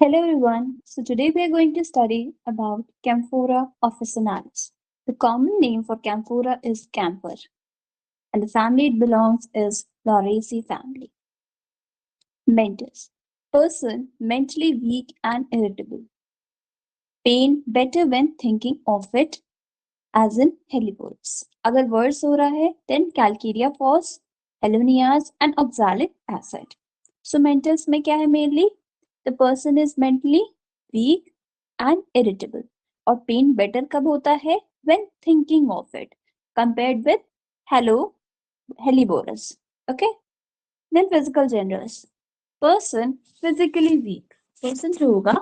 Hello everyone. So today we are going to study about Camphora officinalis. The common name for Camphora is camphor, and the family it belongs is Lauraceae family. Mentors. Person mentally weak and irritable. Pain better when thinking of it as in hellebores. अगर words हो रहा है then calcaria falls, helonias and oxalic acid. So mentals में क्या है mainly? The person is mentally weak and irritable. और pain better कब होता है? When thinking of it compared with helleborus. Okay? Then physical genders. Person physically weak. Person जो होगा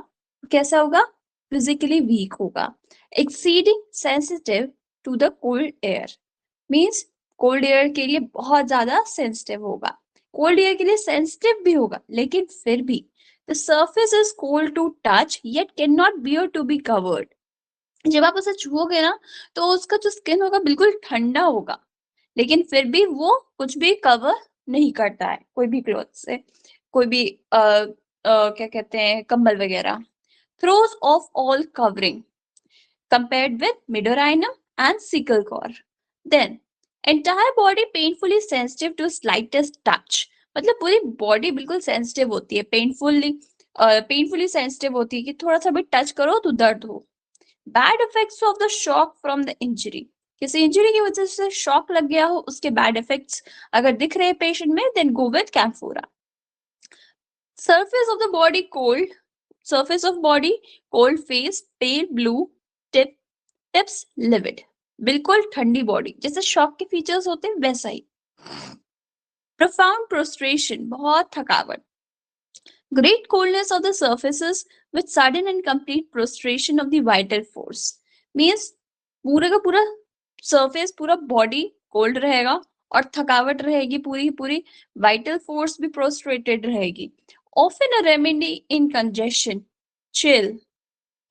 कैसा होगा? Physically weak होगा. Exceeding sensitive to the cold air. Means cold air के लिए बहुत ज्यादा sensitive होगा. Cold air के लिए sensitive भी होगा, लेकिन फिर भी the surface is cold to touch yet cannot bear to be covered. जब आप उसे छुओगे ना तो उसका जो स्किन होगा बिल्कुल ठंडा होगा, लेकिन फिर भी वो कुछ भी कवर नहीं करता है, कोई भी क्लॉथ से, कोई भी क्या कहते हैं कंबल वगैरह. Throws of all covering compared with midorhinum and sickle core. Then entire body painfully sensitive to slightest touch. मतलब पूरी बॉडी बिल्कुल सेंसिटिव होती है, पेनफुली सेंसिटिव होती है कि थोड़ा सा भी टच करो तो दर्द हो. Bad effects of the shock from the injury. किसी इंजरी की वजह से शॉक लग गया हो, उसके बैड इफेक्ट्स अगर दिख रहे हैं पेशेंट में, then go with camphora. Surface of the body cold. Surface of body cold, face pale blue, tips livid. बिल्कुल ठंडी बॉडी, जैसे शॉक के फीचर्स होते हैं वैसा ही. प्रोफाउंड प्रोस्ट्रेशन, बहुत थकावट. Great coldness of the surfaces with sudden and complete prostration of the vital force. Means पूरे का पूरा सरफेस, पूरा बॉडी कोल्ड रहेगा और थकावट रहेगी पूरी पूरी. वाइटल फोर्स भी प्रोस्ट्रेटेड रहेगी. Often a remedy in congestion, chill,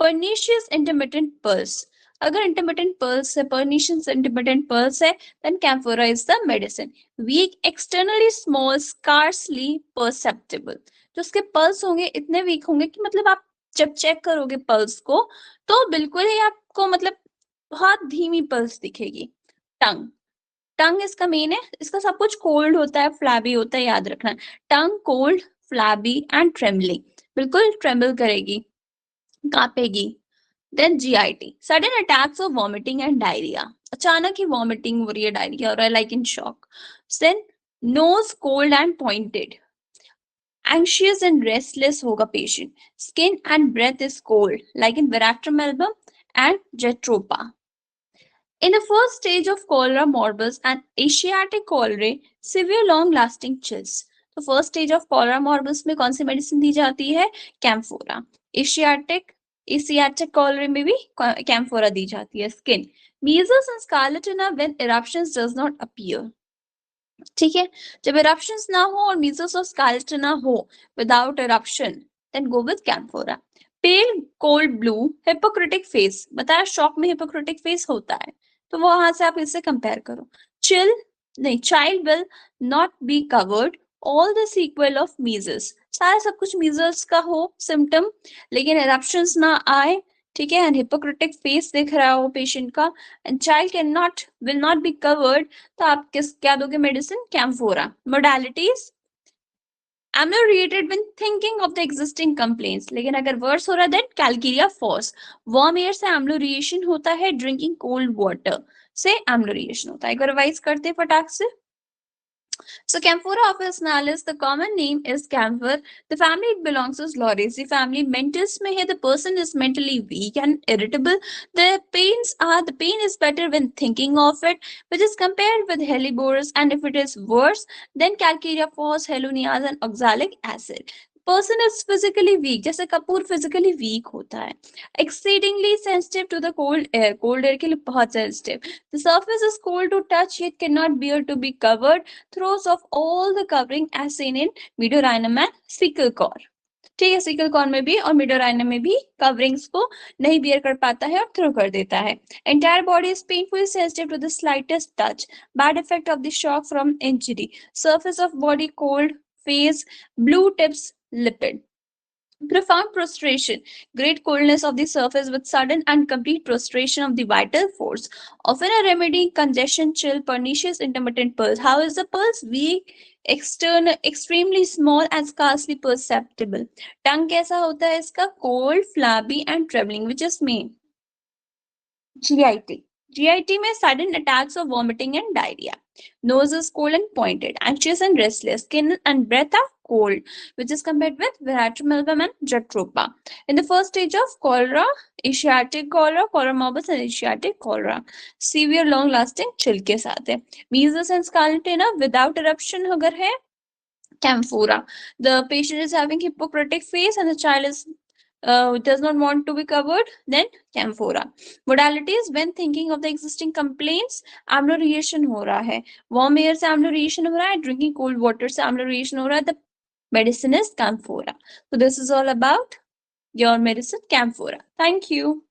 pernicious intermittent pulse. अगर intermittent pulse है, pernicious intermittent pulse है, then camphora is the medicine. Weak, externally small, scarcely perceptible. जो उसके pulse होंगे इतने weak होंगे कि मतलब आप जब चेक करोगे pulse को तो बिल्कुल ही आपको मतलब बहुत धीमी pulse दिखेगी. टंग इसका मेन है, इसका सब कुछ कोल्ड होता है, फ्लैबी होता है, याद रखना. Tongue cold, flabby and trembling, बिल्कुल ट्रेमल करेगी, कांपेगी. Then GIT, sudden attacks of vomiting and diarrhoea. अचानक ही वॉमिटिंग हो रही है, डायरिया हो रहा है, like in shock. Then nose cold and pointed. Anxious and restless होगा patient. Skin and breath is cold, like in veratrum album and jatropha. In the first stage of cholera morbus and Asiatic cholerae, severe long-lasting chills. तो first stage of cholera morbus में कौन सी medicine दी जाती है? कैम्फोरा. Asiatic cholerae में भी कैम्फोरा दी जाती है. Skin, measles and scarlatina when eruptions does not appear. ठीक है, जब eruptions ना हो और measles और scarlatina हो without eruption, then go with camphora. Pale cold blue, hippocratic face. बताया शॉक में हिपोक्रेटिक फेस होता है, तो वहां से आप इससे कंपेयर करो. चिल नहीं, child will not be covered all the sequel of measles. सारा सब कुछ मीजल्स का हो सिम्टम, लेकिन एरप्शंस ना आए. ठीक है, एंड हिपोक्रेटिक फेस दिख रहा हो पेशेंट का, and child can not will not be covered, तो आप क्या दोगे medicine? Camphora. Modalities, ameliorated when thinking of the existing complaints. लेकिन अगर वर्स हो रहा है then calcaria falls. warm air से amelioration होता है, drinking cold water से amelioration होता है. एक बार रिवाइज करते हैं फटाक से. So Camphora officinalis, the common name is camphor. The family it belongs to Lauraceae family. Mentis में है, the person is mentally weak and irritable. The pain is better when thinking of it, which is compared with hellebores, and if it is worse, then calcaria falls, helonias and oxalic acid. Person is physically weak, जैसे Kapoor physically weak होता है. Exceedingly sensitive to the cold air के लिए बहुत sensitive. The surface is cold to touch yet cannot bear to be covered. Throws off all the covering as seen in midorhinum and sickle core. ठीक है, sickle corn में भी और मिडोराइनम में भी कवरिंग्स को नहीं बियर कर पाता है और थ्रो कर देता है. Entire body is painfully sensitive to the slightest touch. Bad effect of the shock from injury. Surface of body cold, face blue, tips livid. Profound prostration, great coldness of the surface with sudden and complete prostration of the vital force. Often a remedy, congestion, chill, pernicious, intermittent pulse. How is the pulse? Weak, external, extremely small and scarcely perceptible. Tongue कैसा होता है इसका? Cold, flabby and trembling, which is main. GIT. GIT में sudden attacks of vomiting and diarrhea. Nose is cold and pointed, anxious and restless. Skin and breath are cold, which is compared with Veratrum and Jatropha. In the first stage of cholera, Asiatic cholera, cholera morbus and Asiatic cholera. Severe long-lasting chill के साथ है. Measles and scarlet without eruption अगर है, camphora. The patient is having Hippocratic face and the child is does not want to be covered, then camphora. Modalities when thinking of the existing complaints, amlo reaction हो रहा है, warm air से amlo reaction हो रहा है, drinking cold water से amlo reaction हो रहा है, the medicine is camphora. So this is all about your medicine camphora. Thank you.